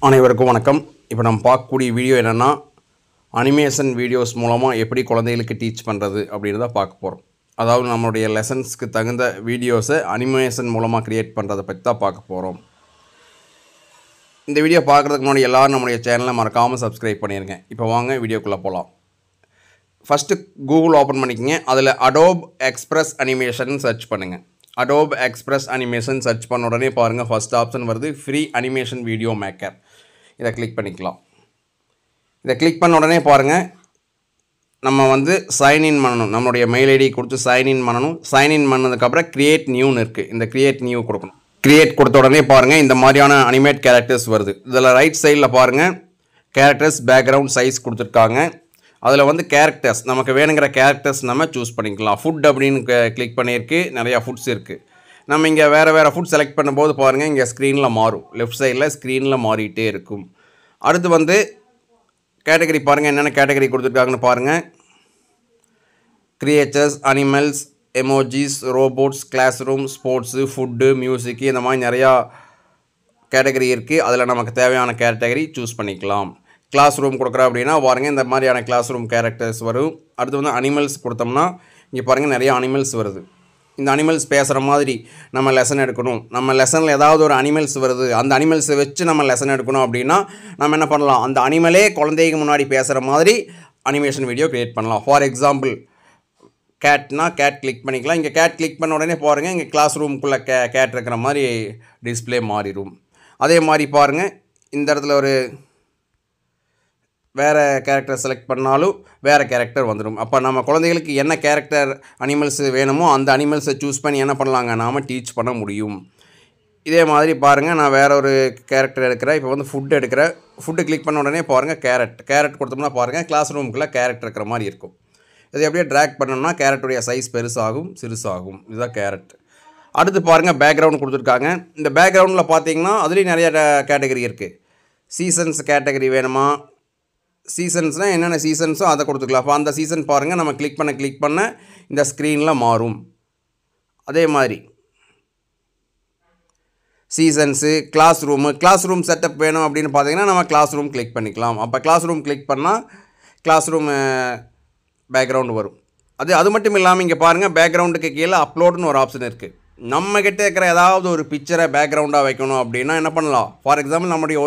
அனைவருக்கும் வணக்கம். இப்போ நம்ம பார்க்கக்கூடிய வீடியோ என்னென்னா, அனிமேஷன் வீடியோஸ் மூலமாக எப்படி குழந்தைகளுக்கு டீச் பண்ணுறது அப்படின்னு தான் பார்க்க போகிறோம். அதாவது நம்மளுடைய லெசன்ஸ்க்கு தகுந்த வீடியோஸை அனிமேஷன் மூலமாக க்ரியேட் பண்ணுறதை பற்றி தான் பார்க்க போகிறோம். இந்த வீடியோ பார்க்குறதுக்கு முன்னாடி எல்லோரும் நம்முடைய சேனலை மறக்காமல் சப்ஸ்கிரைப் பண்ணிடுங்க. இப்போ வாங்க வீடியோக்குள்ளே போகலாம். ஃபஸ்ட்டு கூகுள் ஓப்பன் பண்ணிக்கங்க. அதில் அடோப் எக்ஸ்பிரஸ் அனிமேஷன் சர்ச் பண்ணுங்கள். அடோப் எக்ஸ்பிரஸ் அனிமேஷன் சர்ச் பண்ண உடனே பாருங்கள், ஃபஸ்ட் ஆப்ஷன் வருது ஃப்ரீ அனிமேஷன் வீடியோ மேக்கர். இதை கிளிக் பண்ணிக்கலாம். இதை கிளிக் பண்ண உடனே பாருங்கள், நம்ம சைன்இன் பண்ணணும். நம்மளுடைய மெயில் ஐடி கொடுத்து சைன்இன் பண்ணணும். சைன்இன் பண்ணதுக்கப்புறம் க்ரியேட் நியூன்னு இருக்குது. இந்த க்ரியேட் நியூ கொடுக்கணும். க்ரியேட் கொடுத்த உடனே பாருங்கள், இந்த மாதிரியான அனிமேட் கேரக்டர்ஸ் வருது. இதில் ரைட் சைடில் பாருங்கள், கேரக்டர்ஸ் பேக்ரவுண்ட் சைஸ் கொடுத்துருக்காங்க. அதில் கேரக்டர்ஸ் நமக்கு வேணுங்கிற கேரக்டர்ஸ் நம்ம சூஸ் பண்ணிக்கலாம். ஃபுட் அப்படின்னு கிளிக் பண்ணியிருக்கு. நிறையா ஃபுட்ஸ் இருக்குது. நம்ம இங்கே வேறு ஃபுட் செலக்ட் பண்ணும்போது பாருங்கள், இங்கே ஸ்க்ரீனில் மாறும். லெஃப்ட் சைடில் ஸ்க்ரீனில் மாறிட்டே இருக்கும். அடுத்து கேட்டகரி பாருங்கள், என்னென்ன கேட்டகரி கொடுத்துருக்காங்கன்னு பாருங்கள். Creatures, animals, emojis, robots, classroom, sports, food, music, இந்த மாதிரி நிறையா கேட்டகரி இருக்குது. அதில் நமக்கு தேவையான கேட்டகரி சூஸ் பண்ணிக்கலாம். கிளாஸ் ரூம் கொடுக்குறோம் அப்படின்னா பாருங்கள், இந்த மாதிரியான கிளாஸ் ரூம் கேரக்டர்ஸ் வரும். அடுத்து அனிமல்ஸ் கொடுத்தோம்னா இங்கே பாருங்கள், நிறைய அனிமல்ஸ் வருது. இந்த அனிமல்ஸ் பேசுகிற மாதிரி நம்ம லெசன் எடுக்கணும். நம்ம லெசனில் ஏதாவது ஒரு அனிமல்ஸ் வருது, அந்த அனிமல்ஸை வச்சு நம்ம லெசன் எடுக்கணும் அப்படின்னா நம்ம என்ன பண்ணலாம், அந்த அனிமலே குழந்தைக்கு முன்னாடி பேசுகிற மாதிரி அனிமேஷன் வீடியோ க்ரியேட் பண்ணலாம். ஃபார் எக்ஸாம்பிள் கேட்னா கேட் கிளிக் பண்ணிக்கலாம். இங்கே கேட் கிளிக் பண்ண உடனே பாருங்கள், இங்கே கிளாஸ் ரூமுக்குள்ளே கேட் இருக்கிற மாதிரி டிஸ்பிளே மாறிடும். அதே மாதிரி பாருங்கள், இந்த இடத்துல ஒரு வேறு கேரக்டர் செலக்ட் பண்ணாலும் வேறு கேரக்டர் வந்துடும். அப்போ நம்ம குழந்தைகளுக்கு என்ன கேரக்டர் அனிமல்ஸ் வேணுமோ அந்த அனிமல்ஸை சூஸ் பண்ணி என்ன பண்ணலாங்க, நாம் டீச் பண்ண முடியும். இதே மாதிரி பாருங்கள், நான் வேறு ஒரு கேரக்டர் எடுக்கிறேன். இப்போ ஃபுட் எடுக்கிறேன். ஃபுட்டு கிளிக் பண்ண உடனே பாருங்கள், கேரட் கொடுத்தோம்னா பாருங்கள், கிளாஸ் ரூமுக்குள்ளே கேரட் இருக்கிற மாதிரி இருக்கும். இது அப்படியே ட்ராக் பண்ணோம்னா கேரட்டுடைய சைஸ் பெருசாகும், சிறுசாகும். இதுதான் கேரட். அடுத்து பாருங்கள், பேக்ரவுண்ட் கொடுத்துருக்காங்க. இந்த பேக்ரவுண்டில் பார்த்தீங்கன்னா அதுலேயும் நிறைய கேட்டகரி இருக்குது. சீசன்ஸ் கேட்டகரி வேணுமா, சீசன்ஸ்னால் என்னென்ன சீசன்ஸோ அதை கொடுத்துக்கலாம். அப்போ அந்த சீசன் பாருங்கள், நம்ம கிளிக் பண்ண இந்த ஸ்க்ரீனில் மாறும். அதே மாதிரி சீசன்ஸு, கிளாஸ் ரூம் செட்டப் வேணும் அப்படின்னு பார்த்தீங்கன்னா நம்ம கிளாஸ் ரூம் கிளிக் பண்ணிக்கலாம். அப்போ கிளாஸ் ரூம் கிளிக் பண்ணால் கிளாஸ் ரூம் பேக்ரவுண்டு வரும். அது மட்டும் இல்லாமல் இங்கே பாருங்கள், பேக்ரவுண்டுக்கு கீழே அப்லோடுன்னு ஒரு ஆப்ஷன் இருக்குது. நம்மக்கிட்ட இருக்கிற ஏதாவது ஒரு பிக்சரை பேக்ரவுண்டாக வைக்கணும் அப்படின்னா என்ன பண்ணலாம். ஃபார் எக்ஸாம்பிள் நம்மளுடைய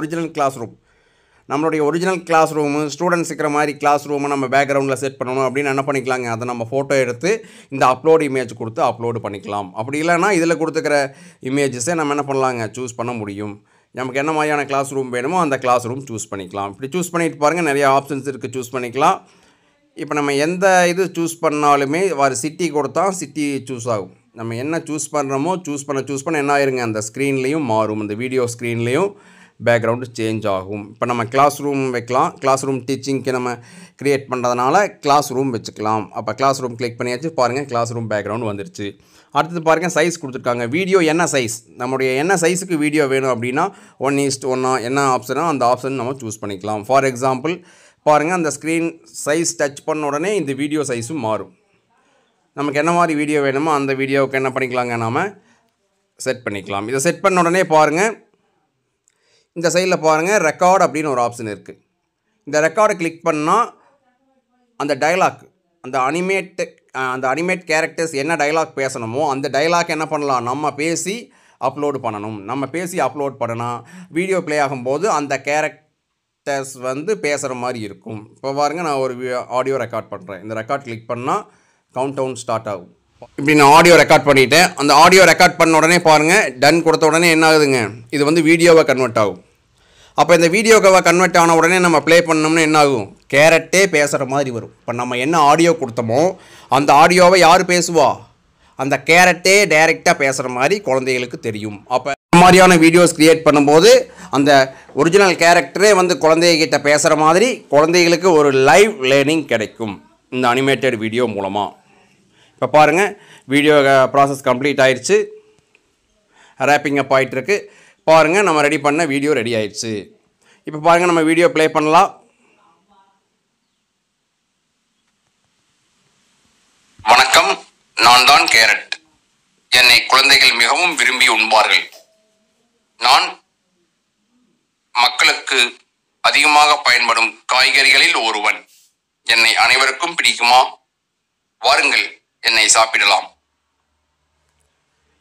ஒரிஜினல் கிளாஸ் ரூமு ஸ்டூடெண்ட்ஸ் இருக்கிற மாதிரி கிளாஸ் ரூமை நம்ம பேக்ரவுண்டில் செட் பண்ணணும் அப்படின்னு என்ன பண்ணிக்கலாங்க, அதை நம்ம ஃபோட்டோ எடுத்து இந்த அப்லோடு இமேஜ் கொடுத்து அப்லோடு பண்ணிக்கலாம். அப்படி இல்லைனா இதில் கொடுத்துக்கிற இமேஜஸை நம்ம என்ன பண்ணலாங்க, சூஸ் பண்ண முடியும். நமக்கு என்ன மாதிரியான கிளாஸ் ரூம் வேணுமோ அந்த கிளாஸ் ரூம் சூஸ் பண்ணிக்கலாம். இப்படி சூஸ் பண்ணிட்டு பாருங்கள், நிறைய ஆப்ஷன்ஸ் இருக்குது, சூஸ் பண்ணிக்கலாம். இப்போ நம்ம எந்த இது சூஸ் பண்ணாலுமே சிட்டி கொடுத்தா சிட்டி சூஸ் ஆகும். நம்ம என்ன சூஸ் பண்ணுறோமோ சூஸ் பண்ண என்ன ஆயிருங்க, அந்த ஸ்க்ரீன்லேயும் மாறும். அந்த வீடியோ ஸ்க்ரீன்லேயும் பேக்ரவுண்டு சேஞ்ச் ஆகும். இப்போ நம்ம கிளாஸ் ரூம் வைக்கலாம். கிளாஸ் ரூம் டீச்சிங்க்கு நம்ம க்ரியேட் பண்ணுறதுனால கிளாஸ் ரூம் வச்சுக்கலாம். அப்போ கிளாஸ் ரூம் கிளிக் பண்ணியாச்சு. பாருங்கள், கிளாஸ் ரூம் பேக்ரவுண்ட் வந்துருச்சு. அடுத்தது பாருங்கள், சைஸ் கொடுத்துருக்காங்க. வீடியோ என்ன சைஸ், நம்முடைய என்ன சைஸுக்கு வீடியோ வேணும் அப்படின்னா 1:1 என்ன ஆப்ஷனோ அந்த ஆப்ஷன் நம்ம சூஸ் பண்ணிக்கலாம். ஃபார் எக்ஸாம்பிள் பாருங்கள், அந்த ஸ்க்ரீன் சைஸ் டச் பண்ண உடனே இந்த வீடியோ சைஸும் மாறும். நமக்கு என்ன மாதிரி வீடியோ வேணுமோ அந்த வீடியோவுக்கு என்ன பண்ணிக்கலாங்க, நாம் செட் பண்ணிக்கலாம். இதை செட் பண்ண உடனே பாருங்கள், இந்த சைடில் பாருங்கள், ரெக்கார்ட் அப்படின்னு ஒரு ஆப்ஷன் இருக்குது. இந்த ரெக்கார்டை கிளிக் பண்ணால் அந்த டைலாக், அந்த அனிமேட் கேரக்டர்ஸ் என்ன டைலாக் பேசணுமோ அந்த டைலாக் என்ன பண்ணலாம், நம்ம பேசி அப்லோடு பண்ணணும். நம்ம பேசி அப்லோட் பண்ணனா வீடியோ ப்ளே ஆகும்போது அந்த கேரக்டர்ஸ் பேசுகிற மாதிரி இருக்கும். இப்போ பாருங்கள், நான் ஒரு ஆடியோ ரெக்கார்ட் பண்ணுறேன். இந்த ரெக்கார்ட் கிளிக் பண்ணால் கவுண்ட் டவுன் ஸ்டார்ட் ஆகும். இப்படி நான் ஆடியோ ரெக்கார்ட் பண்ணிவிட்டேன். அந்த ஆடியோ ரெக்கார்ட் பண்ண உடனே பாருங்கள், டன் கொடுத்த உடனே என்ன ஆகுதுங்க, இது வீடியோவை கன்வெர்ட் ஆகும். அப்போ இந்த வீடியோவை கன்வெர்ட் ஆன உடனே நம்ம ப்ளே பண்ணோம்னா என்ன ஆகும், கேரட்டே பேசுகிற மாதிரி வரும். இப்போ நம்ம என்ன ஆடியோ கொடுத்தோமோ அந்த ஆடியோவை யார் பேசுவா, அந்த கேரட்டே டைரெக்டாக பேசுகிற மாதிரி குழந்தைகளுக்கு தெரியும். அப்போ இந்த மாதிரியான வீடியோஸ் க்ரியேட் பண்ணும்போது அந்த ஒரிஜினல் கேரக்டரே குழந்தைகிட்ட பேசுகிற மாதிரி குழந்தைகளுக்கு ஒரு லைவ் லேர்னிங் கிடைக்கும் இந்த அனிமேட்டட் வீடியோ மூலமாக. இப்போ பாருங்கள், வீடியோ ப்ராசஸ் கம்ப்ளீட் ஆயிடுச்சு, ரேப்பிங் அப் ஆகிட்டுருக்கு. பாருங்கள், நம்ம ரெடி பண்ண வீடியோ ரெடி ஆயிடுச்சு. இப்போ பாருங்கள், நம்ம வீடியோ ப்ளே பண்ணலாம். வணக்கம், நான் தான் கேரட். என்னை குழந்தைகள் மிகவும் விரும்பி உண்பார்கள். நான் மக்களுக்கு அதிகமாக பயன்படும் காய்கறிகளில் ஒருவன். என்னை அனைவருக்கும் பிடிக்குமா? வாருங்கள், என்னை சாப்பிடலாம்.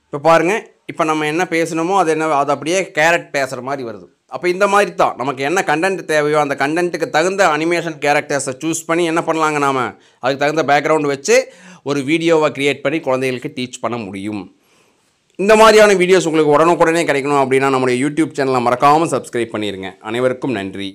இப்போ பாருங்க, இப்போ நம்ம என்ன பேசணுமோ அது அப்படியே கேரட் பேசுகிற மாதிரி வருது. அப்போ இந்த மாதிரி தான் நமக்கு என்ன கண்டென்ட் தேவையோ அந்த கண்டென்ட்டுக்கு தகுந்த அனிமேஷன் கேரக்டர்ஸை சூஸ் பண்ணி என்ன பண்ணலாங்க, நாம் அதுக்கு தகுந்த பேக்ரவுண்டு வச்சு ஒரு வீடியோவை க்ரியேட் பண்ணி குழந்தைகளுக்கு டீச் பண்ண முடியும். இந்த மாதிரியான வீடியோஸ் உங்களுக்கு உடனுக்குடனே கிடைக்கணும் அப்படின்னா நம்முடைய யூடியூப் சேனலை மறக்காமல் சப்ஸ்கிரைப் பண்ணிடுங்க. அனைவருக்கும் நன்றி.